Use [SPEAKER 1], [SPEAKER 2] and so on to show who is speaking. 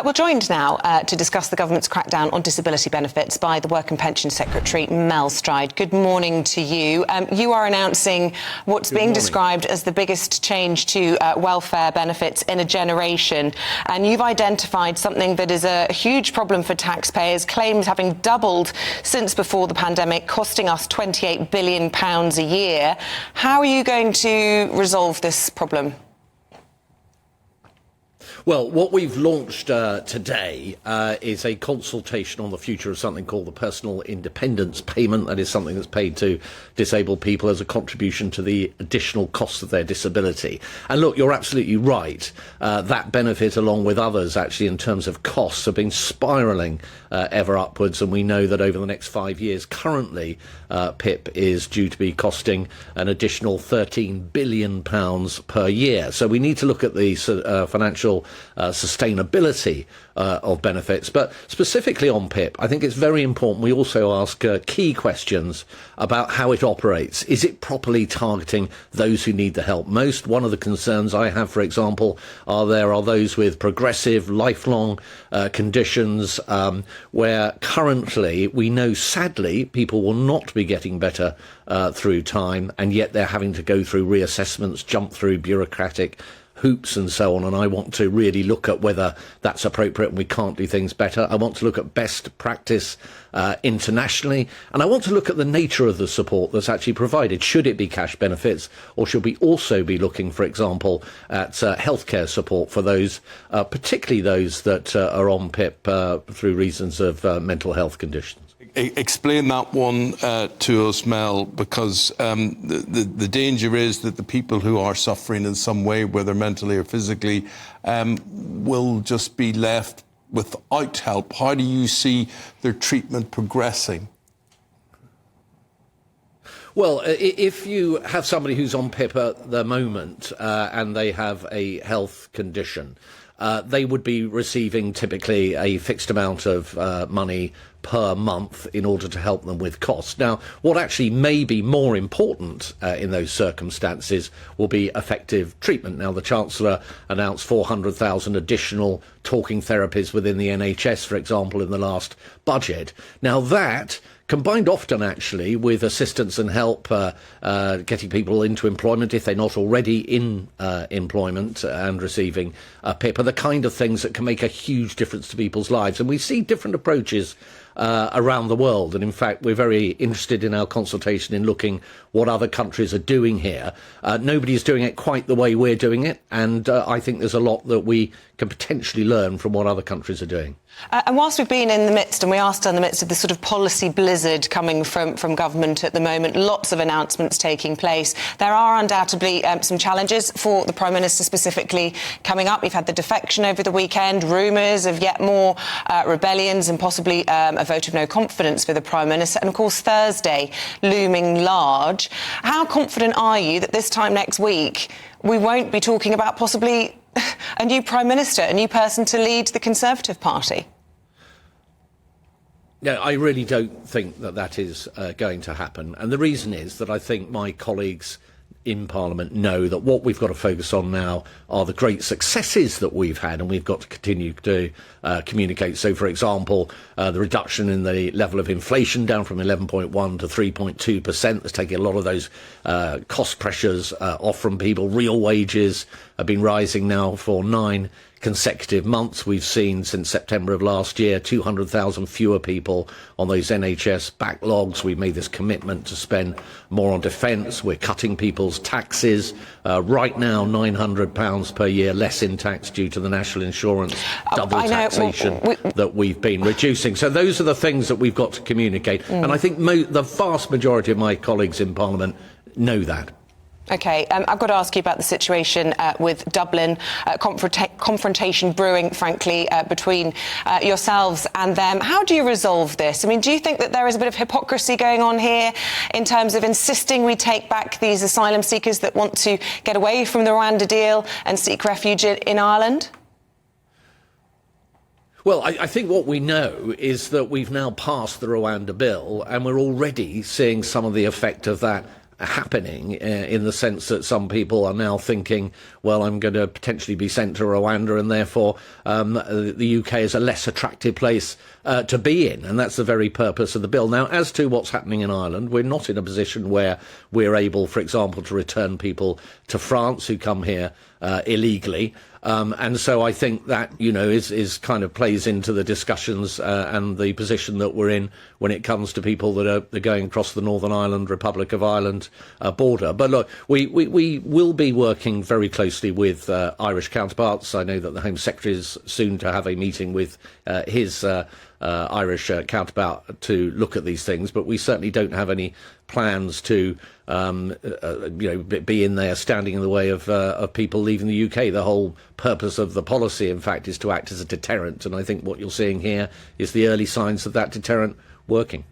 [SPEAKER 1] We're joined now to discuss the government's crackdown on disability benefits by the Work and Pension Secretary, Mel Stride. Good morning to you. You are announcing what's being described as the biggest change to welfare benefits in a generation. And you've identified something that is a huge problem for taxpayers, claims having doubled since before the pandemic, costing us £28 billion a year. How are you going to resolve this problem?
[SPEAKER 2] Well, what we've launched today is a consultation on the future of something called the Personal Independence Payment. That is something that's paid to disabled people as a contribution to the additional costs of their disability. And look, you're absolutely right. That benefit, along with others, actually, in terms of costs, have been spiralling ever upwards. And we know that over the next 5 years, currently, PIP is due to be costing an additional £13 billion per year. So we need to look at the financial sustainability of benefits. But specifically on PIP, I think it's very important we also ask key questions about how it operates. Is it properly targeting those who need the help most? One of the concerns I have, for example, are those with progressive, lifelong conditions where currently we know, sadly, people will not be getting better through time, and yet they're having to go through reassessments, jump through bureaucratic hoops and so on. And I want to really look at whether that's appropriate and we can't do things better. I want to look at best practice internationally, and I want to look at the nature of the support that's actually provided. Should it be cash benefits, or should we also be looking, for example, at healthcare support for those, particularly those that are on PIP through reasons of mental health conditions?
[SPEAKER 3] Explain that one to us, Mel, because the danger is that the people who are suffering in some way, whether mentally or physically, will just be left without help. How do you see their treatment progressing?
[SPEAKER 2] Well, if you have somebody who's on PIP at the moment and they have a health condition, they would be receiving typically a fixed amount of money per month in order to help them with costs. Now, what actually may be more important in those circumstances will be effective treatment. Now, the Chancellor announced 400,000 additional talking therapies within the NHS, for example, in the last budget. Now, that combined often actually with assistance and help getting people into employment if they're not already in employment and receiving PIP, are the kind of things that can make a huge difference to people's lives. And we see different approaches around the world. And in fact, we're very interested in our consultation in looking what other countries are doing here. Nobody is doing it quite the way we're doing it. And I think there's a lot that we can potentially learn from what other countries are doing.
[SPEAKER 1] And whilst we've been in the midst, and we are still in the midst of this sort of policy blizzard coming from government at the moment, lots of announcements taking place, there are undoubtedly some challenges for the Prime Minister specifically coming up. We've had the defection over the weekend, rumours of yet more rebellions and possibly a vote of no confidence for the Prime Minister, and of course Thursday looming large. How confident are you that this time next week we won't be talking about possibly a new Prime Minister, a new person to lead the Conservative Party?
[SPEAKER 2] No, I really don't think that that is going to happen. And the reason is that I think my colleagues in Parliament know that what we've got to focus on now are the great successes that we've had, and we've got to continue to communicate. So, for example, the reduction in the level of inflation down from 11.1 to 3.2%. That's taking a lot of those cost pressures off from people. Real wages have been rising now for 9 consecutive months. We've seen since September of last year 200,000 fewer people on those NHS backlogs. We've made this commitment to spend more on defence. We're cutting people's taxes. Right now, £900 per year less in tax due to the national insurance double taxation that we've been reducing. So those are the things that we've got to communicate. And I think the vast majority of my colleagues in Parliament know that.
[SPEAKER 1] OK, I've got to ask you about the situation with Dublin, confrontation brewing, frankly, between yourselves and them. How do you resolve this? I mean, do you think that there is a bit of hypocrisy going on here in terms of insisting we take back these asylum seekers that want to get away from the Rwanda deal and seek refuge in Ireland?
[SPEAKER 2] Well, I think what we know is that we've now passed the Rwanda bill, and we're already seeing some of the effect of that happening in the sense that some people are now thinking, well, I'm going to potentially be sent to Rwanda, and therefore the UK is a less attractive place to be in, and that's the very purpose of the bill. Now, as to what's happening in Ireland, we're not in a position where we're able, for example, to return people to France who come here illegally. And so I think that, is kind of plays into the discussions and the position that we're in when it comes to people that are going across the Northern Ireland, Republic of Ireland border. But look, we will be working very closely with Irish counterparts. I know that the Home Secretary is soon to have a meeting with his Irish counterpart to look at these things, but we certainly don't have any plans to be in there standing in the way of people leaving the UK. The whole purpose of the policy, in fact, is to act as a deterrent, and I think what you're seeing here is the early signs of that deterrent working.